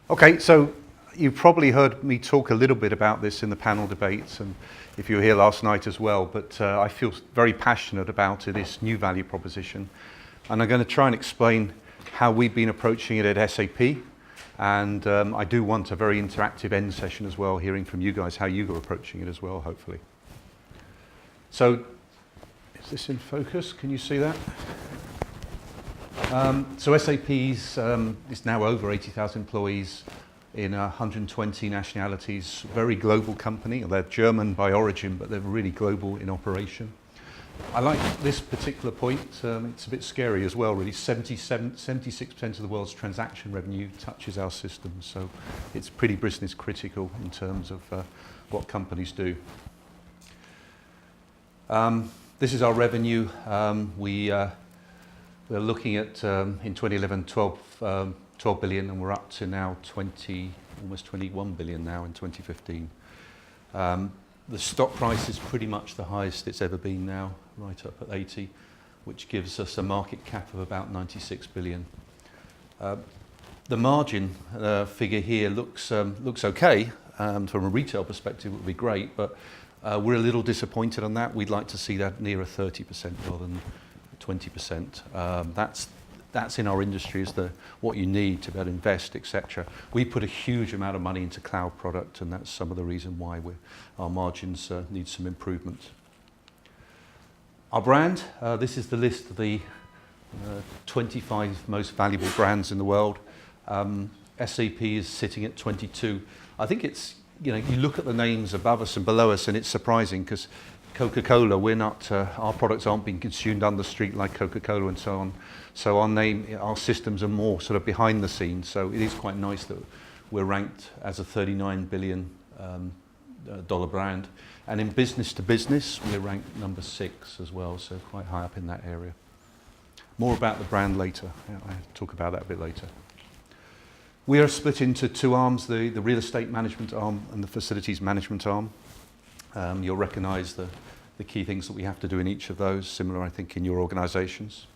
Okay, so you've probably heard me talk a little bit about this in the panel debates, and if you were here last night as well, but I feel very passionate about this new value proposition. And I'm going to try and explain how we've been approaching it at SAP. And I do want a very interactive end session as well, hearing from you guys how you are approaching it as well, hopefully. So, is this in focus? Can you see that? So SAP is now over 80,000 employees in 120 nationalities, very global company. They're German by origin, but they're really global in operation. I like this particular point. It's a bit scary as well, really. 76% of the world's transaction revenue touches our system, so it's pretty business critical in terms of what companies do. This is our revenue. We're looking at, in 2011, 12 billion, and we're up to now almost 21 billion now in 2015. The stock price is pretty much the highest it's ever been now, right up at 80, which gives us a market cap of about 96 billion. The margin figure here looks okay. From a retail perspective, it would be great, but we're a little disappointed on that. We'd like to see that nearer 30% rather than 20%. That's in our industry is what you need to be able to invest, etc. We put a huge amount of money into cloud product, and that's some of the reason why our margins need some improvement. Our brand, this is the list of the 25 most valuable brands in the world. SAP is sitting at 22. I think it's, you look at the names above us and below us, and it's surprising because Coca-Cola, our products aren't being consumed on the street like Coca-Cola and so on. So our systems are more sort of behind the scenes. So it is quite nice that we're ranked as a $39 billion brand. And in business to business, we're ranked number 6 as well, so quite high up in that area. More about the brand later. I'll talk about that a bit later. We are split into 2 arms, the real estate management arm and the facilities management arm. You'll recognise the key things that we have to do in each of those, similar, I think, in your organisations.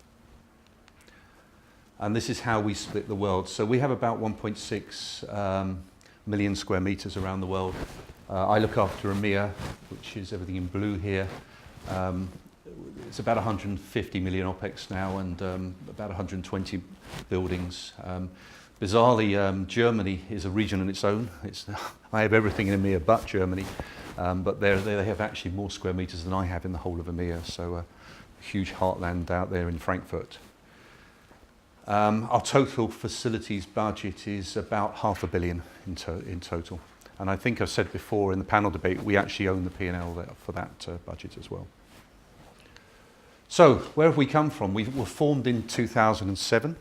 And this is how we split the world. So we have about 1.6 million square metres around the world. I look after EMEA, which is everything in blue here. It's about 150 million OPEX now and about 120 buildings. Bizarrely, Germany is a region on its own. I have everything in EMEA but Germany. But they have actually more square metres than I have in the whole of EMEA, so a huge heartland out there in Frankfurt. Our total facilities budget is about $500 million in total. And I think I've said before in the panel debate, we actually own the P&L for that budget as well. So, where have we come from? We were formed in 2007.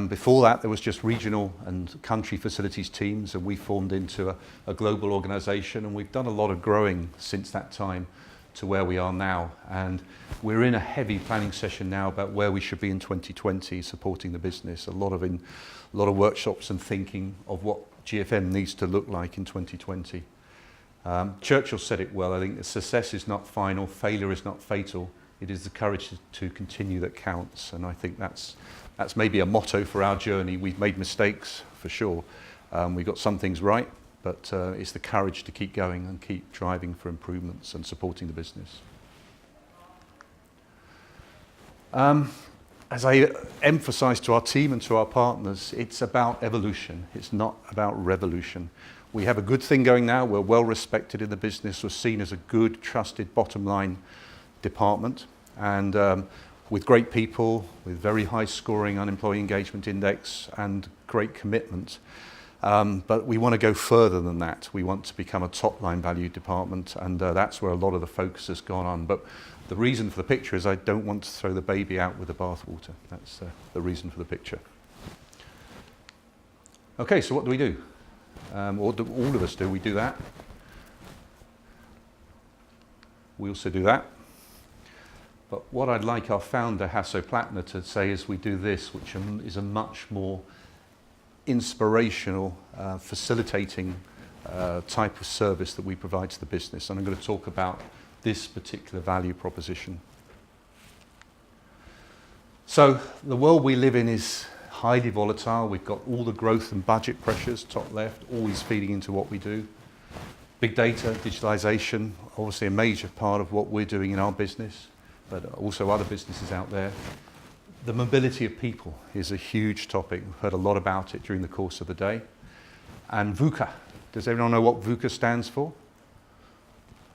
Before that, there was just regional and country facilities teams, and we formed into a global organisation, and we've done a lot of growing since that time to where we are now. And we're in a heavy planning session now about where we should be in 2020, supporting the business. A lot of workshops and thinking of what GFM needs to look like in 2020. Churchill said it well. I think success is not final, failure is not fatal. It is the courage to continue that counts, and I think that's maybe a motto for our journey. We've made mistakes, for sure. We got some things right, but it's the courage to keep going and keep driving for improvements and supporting the business. As I emphasise to our team and to our partners, it's about evolution. It's not about revolution. We have a good thing going now. We're well respected in the business. We're seen as a good, trusted, bottom line department. And with great people, with very high scoring unemployee engagement index and great commitment. But we want to go further than that. We want to become a top line value department, and that's where a lot of the focus has gone on. But the reason for the picture is I don't want to throw the baby out with the bathwater. That's the reason for the picture. Okay, so what do we do? All of us do. We do that. We also do that. But what I'd like our founder, Hasso Plattner, to say is we do this, which is a much more inspirational, facilitating type of service that we provide to the business. And I'm going to talk about this particular value proposition. So the world we live in is highly volatile. We've got all the growth and budget pressures, top left, always feeding into what we do. Big data, digitalization, obviously a major part of what we're doing in our business, but also other businesses out there. The mobility of people is a huge topic. We've heard a lot about it during the course of the day. And VUCA. Does everyone know what VUCA stands for?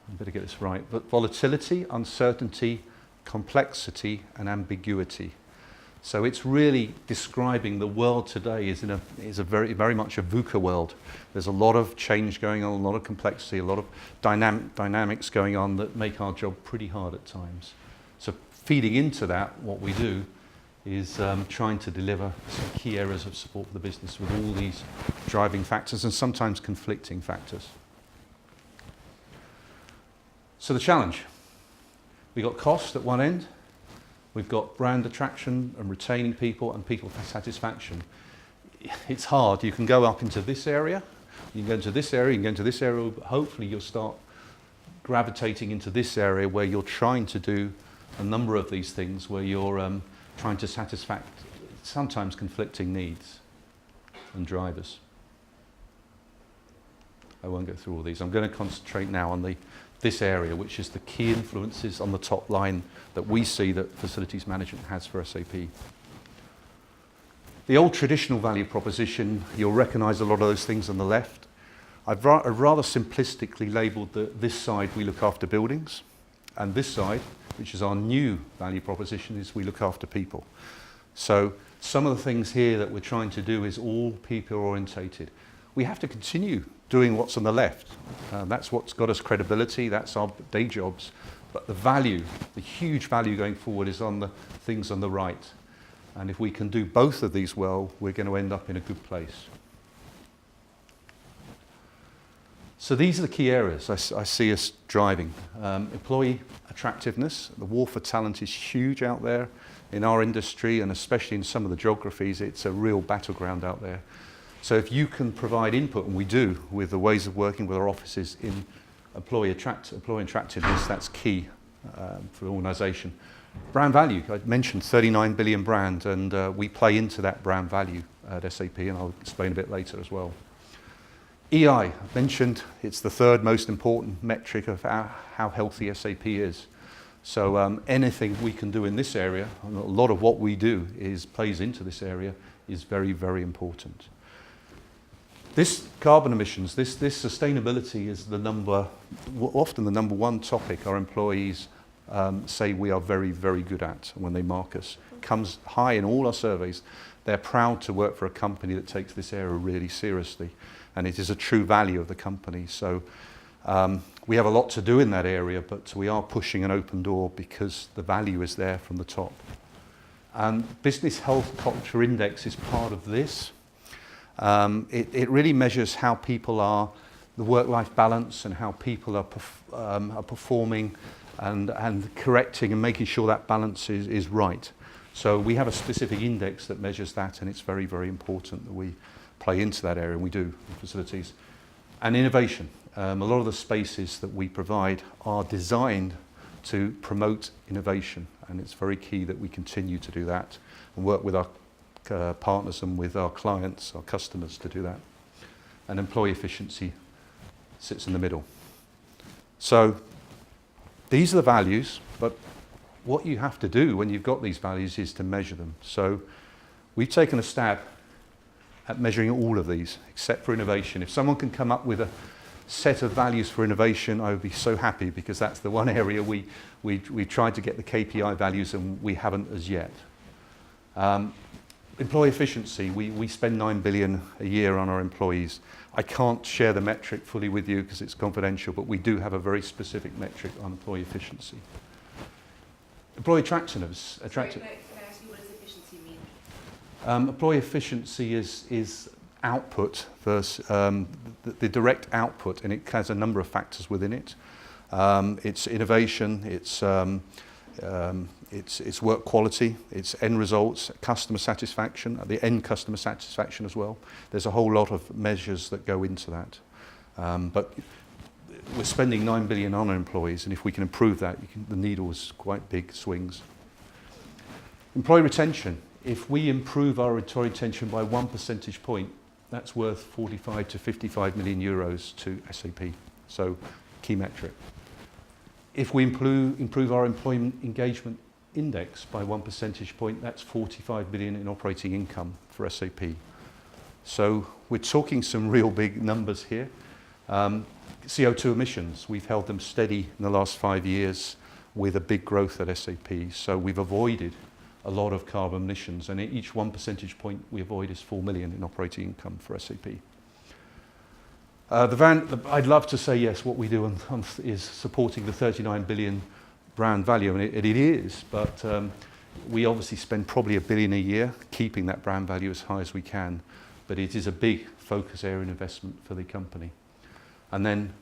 I better get this right. But volatility, uncertainty, complexity, and ambiguity. So it's really describing the world today is a very much a VUCA world. There's a lot of change going on, a lot of complexity, a lot of dynamics going on that make our job pretty hard at times. So feeding into that, what we do is trying to deliver some key areas of support for the business with all these driving factors and sometimes conflicting factors. So the challenge, we've got cost at one end, we've got brand attraction and retaining people and people satisfaction. It's hard. You can go up into this area, you can go into this area, you can go into this area, but hopefully you'll start gravitating into this area where you're trying to do a number of these things, where you're trying to satisfy sometimes conflicting needs and drivers. I won't go through all these. I'm going to concentrate now on this area, which is the key influences on the top line that we see that facilities management has for SAP. The old traditional value proposition, you'll recognise a lot of those things on the left. I've rather simplistically labelled this side, we look after buildings, and this side, which is our new value proposition, is we look after people. So some of the things here that we're trying to do is all people orientated. We have to continue doing what's on the left. That's what's got us credibility, that's our day jobs. But the value, the huge value going forward is on the things on the right. And if we can do both of these well, we're going to end up in a good place. So these are the key areas I see us driving. Employee attractiveness. The war for talent is huge out there in our industry, and especially in some of the geographies, it's a real battleground out there. So if you can provide input, and we do, with the ways of working with our offices in employee attractiveness, that's key for the organisation. Brand value. I mentioned 39 billion brand, and we play into that brand value at SAP, and I'll explain a bit later as well. EI, I mentioned, it's the third most important metric of how healthy SAP is. So anything we can do in this area, and a lot of what we do plays into this area, is very, very important. This carbon emissions, this sustainability is often the number one topic our employees say we are very, very good at when they mark us. Comes high in all our surveys. They're proud to work for a company that takes this area really seriously, and it is a true value of the company. So we have a lot to do in that area, but we are pushing an open door because the value is there from the top. Business Health Culture Index is part of this. It really measures how people are, the work-life balance, and how people are performing and correcting and making sure that balance is right. So we have a specific index that measures that, and it's very, very important that we play into that area, and we do in facilities. And innovation. A lot of the spaces that we provide are designed to promote innovation, and it's very key that we continue to do that and work with our partners and with our clients, our customers, to do that. And employee efficiency sits in the middle. So these are the values, but what you have to do when you've got these values is to measure them. So we've taken a stab at measuring all of these, except for innovation. If someone can come up with a set of values for innovation, I would be so happy, because that's the one area we tried to get the KPI values and we haven't as yet. Employee efficiency, we spend 9 billion a year on our employees. I can't share the metric fully with you because it's confidential, but we do have a very specific metric on employee efficiency. Employee attractiveness. Sorry, can I ask you, what does efficiency mean? Employee efficiency is output versus the direct output, and it has a number of factors within it. It's innovation, it's work quality, it's end results, customer satisfaction, the end customer satisfaction as well. There's a whole lot of measures that go into that. But we're spending 9 billion on our employees, and if we can improve that, the needle is quite big swings. Employee retention If we improve our employee retention by 1 percentage point, that's worth 45 to 55 million euros to SAP. So, key metric. If we improve our employment engagement index by 1 percentage point, that's 45 billion in operating income for SAP. So we're talking some real big numbers here. CO2 emissions, we've held them steady in the last 5 years with a big growth at SAP. So we've avoided a lot of carbon emissions, and each 1 percentage point we avoid is 4 million in operating income for SAP. I'd love to say yes, what we do is supporting the 39 billion brand value, and it is, but we obviously spend probably $1 billion a year keeping that brand value as high as we can, but it is a big focus area of investment for the company. And then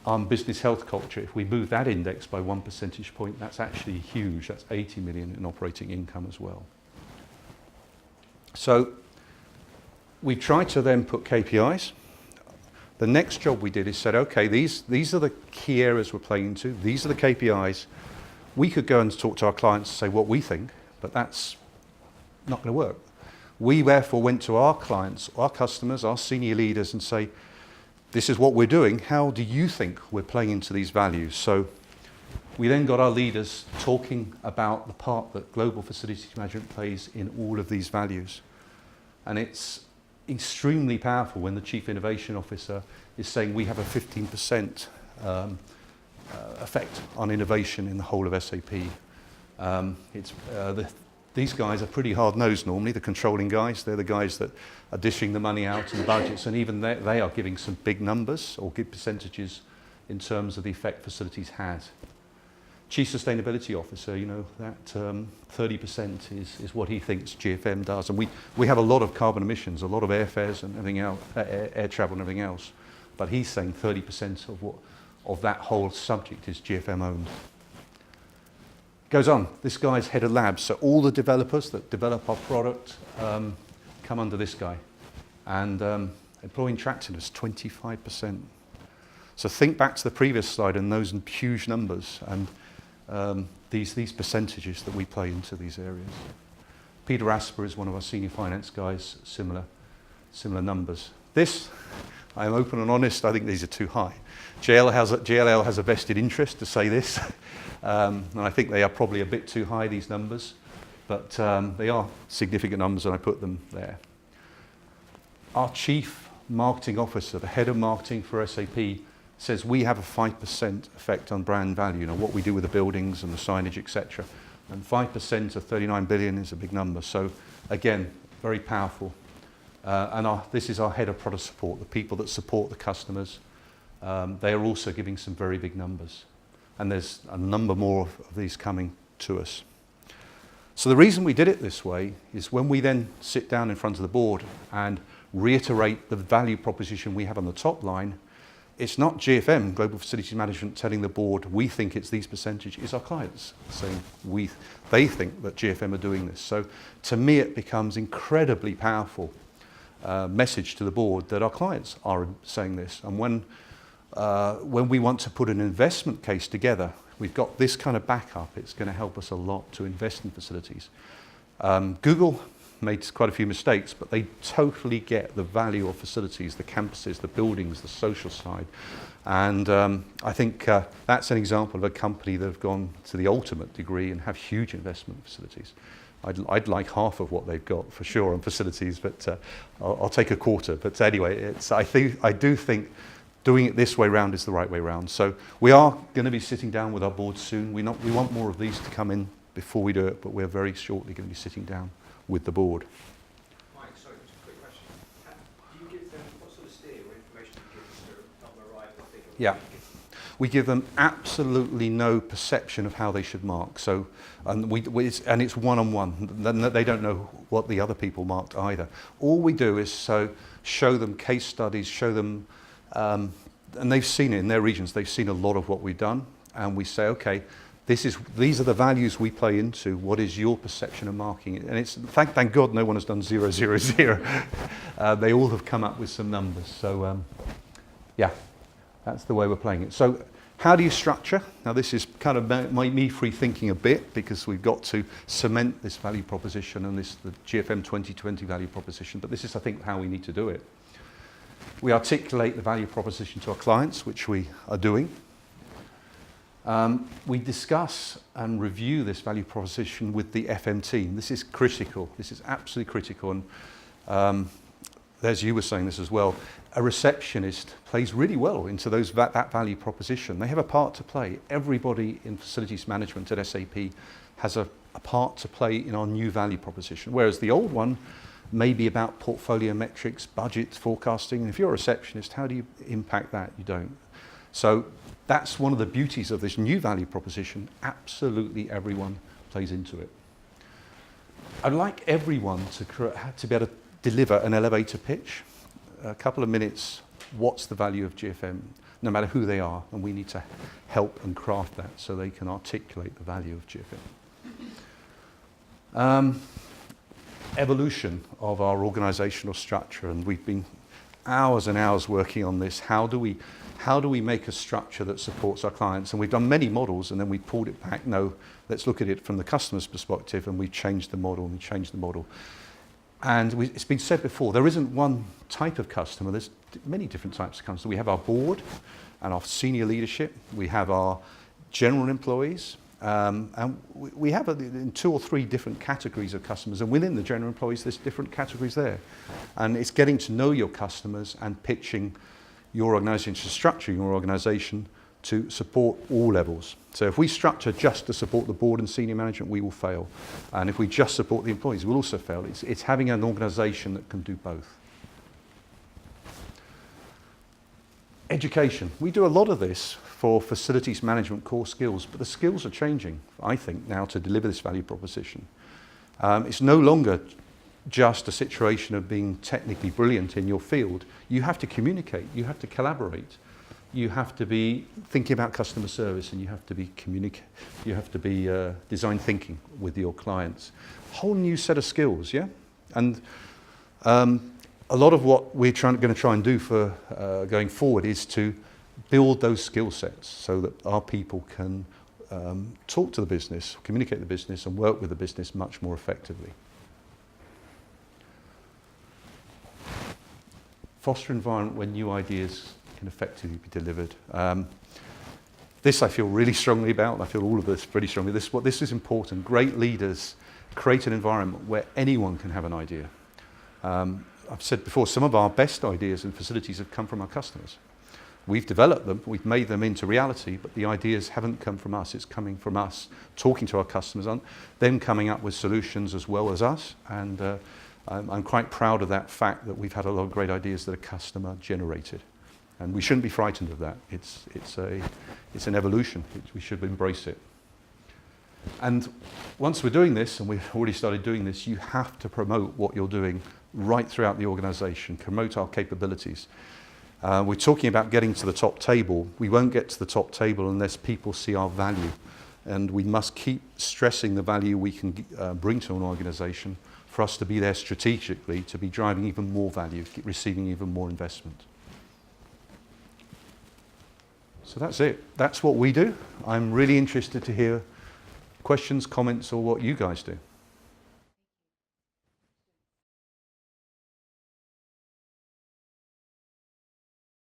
on business health culture, if we move that index by 1 percentage point, that's actually huge. That's 80 million in operating income as well. So we tried to then put KPIs. The next job we did is said, okay, these are the key areas we're playing into. These are the KPIs. We could go and talk to our clients and say what we think, but that's not going to work. We therefore went to our clients, our customers, our senior leaders and say, this is what we're doing. How do you think we're playing into these values? So we then got our leaders talking about the part that global facilities management plays in all of these values. And it's extremely powerful when the Chief Innovation Officer is saying we have a 15% effect on innovation in the whole of SAP. These guys are pretty hard-nosed normally, the controlling guys. They're the guys that are dishing the money out and the budgets, and even they are giving some big numbers or good percentages in terms of the effect facilities has. Chief Sustainability Officer, you know, that 30% is what he thinks GFM does. And we have a lot of carbon emissions, a lot of airfares and everything else, air travel and everything else. But he's saying 30% of that whole subject is GFM owned. Goes on, this guy's head of labs. So all the developers that develop our product come under this guy. And employee attractiveness, 25%. So think back to the previous slide and those huge numbers. And these percentages that we play into these areas. Peter Asper is one of our senior finance guys, similar numbers. This, I am open and honest, I think these are too high. JLL has a vested interest to say this, and I think they are probably a bit too high, these numbers, but they are significant numbers and I put them there. Our Chief Marketing Officer, the head of marketing for SAP, says we have a 5% effect on brand value, you know, what we do with the buildings and the signage, etc. And 5% of 39 billion is a big number. So again, very powerful. This is our head of product support, the people that support the customers. They are also giving some very big numbers. And there's a number more of these coming to us. So the reason we did it this way is when we then sit down in front of the board and reiterate the value proposition we have on the top line, it's not GFM, Global Facilities Management, telling the board we think it's these percentages. It's our clients saying they think that GFM are doing this. So to me it becomes incredibly powerful message to the board that our clients are saying this. And when we want to put an investment case together, we've got this kind of backup. It's going to help us a lot to invest in facilities. Google made quite a few mistakes, but they totally get the value of facilities, the campuses, the buildings, the social side. And I think that's an example of a company that have gone to the ultimate degree and have huge investment facilities. I'd like half of what they've got for sure on facilities, but I'll take a quarter. But anyway, I do think doing it this way round is the right way round. So we are going to be sitting down with our board soon. We want more of these to come in before we do it, but we're very shortly going to be sitting down with the board. Mike, sorry, just a quick question. Do you give them, what sort of steer or information do you give them to help them arrive at the figure? Yeah. We give them absolutely no perception of how they should mark. So, and it's one-on-one. They don't know what the other people marked either. All we do is show them case studies, show them, and they've seen it in their regions. They've seen a lot of what we've done, and we say, okay, these are the values we play into. What is your perception of marking it? And it's thank God no one has done 0, 0, 0. They all have come up with some numbers. So yeah, that's the way we're playing it. So How do you structure? Now this is kind of me free thinking a bit, because we've got to cement this value proposition and the GFM 2020 value proposition, but this is, I think, how we need to do it. We articulate the value proposition to our clients, which we are doing. We discuss and review this value proposition with the FM team. This is critical. This is absolutely critical. And as you were saying this as well, a receptionist plays really well into that value proposition. They have a part to play. Everybody in facilities management at SAP has a part to play in our new value proposition, whereas the old one may be about portfolio metrics, budget forecasting. And if you're a receptionist, how do you impact that? You don't. So that's one of the beauties of this new value proposition. Absolutely everyone plays into it. I'd like everyone to be able to deliver an elevator pitch. A couple of minutes, what's the value of GFM, no matter who they are, and we need to help and craft that so they can articulate the value of GFM. Evolution of our organizational structure, and we've been hours and hours working on this. How do we make a structure that supports our clients? And we've done many models, and then we pulled it back. No, let's look at it from the customer's perspective, and we changed the model, And it's been said before, there isn't one type of customer, there's many different types of customers. We have our board and our senior leadership, we have our general employees, and we have in 2 or 3 different categories of customers, and within the general employees there's different categories there. And it's getting to know your customers and pitching your organisation, structuring your organisation to support all levels. So if we structure just to support the board and senior management, we will fail. And if we just support the employees, we'll also fail. It's having an organisation that can do both. Education. We do a lot of this for facilities management core skills, but the skills are changing, I think, now to deliver this value proposition. It's no longer just a situation of being technically brilliant in your field. You have to communicate, you have to collaborate. You have to be thinking about customer service, and you have to be design thinking with your clients. Whole new set of skills, yeah? And a lot of what we're going to try and do for going forward is to build those skill sets so that our people can talk to the business, communicate the business, and work with the business much more effectively. Foster environment where new ideas can effectively be delivered. This I feel really strongly about. I feel all of this pretty strongly. This is important. Great leaders create an environment where anyone can have an idea. I've said before, some of our best ideas and facilities have come from our customers. We've developed them, we've made them into reality, but the ideas haven't come from us. It's coming from us talking to our customers, and them coming up with solutions as well as us. And I'm quite proud of that fact that we've had a lot of great ideas that are customer generated. And we shouldn't be frightened of that. It's an evolution. We should embrace it. And once we're doing this, and we've already started doing this, you have to promote what you're doing right throughout the organisation, promote our capabilities. We're talking about getting to the top table. We won't get to the top table unless people see our value. And we must keep stressing the value we can bring to an organisation for us to be there strategically, to be driving even more value, receiving even more investment. So that's it. That's what we do. I'm really interested to hear questions, comments, or what you guys do.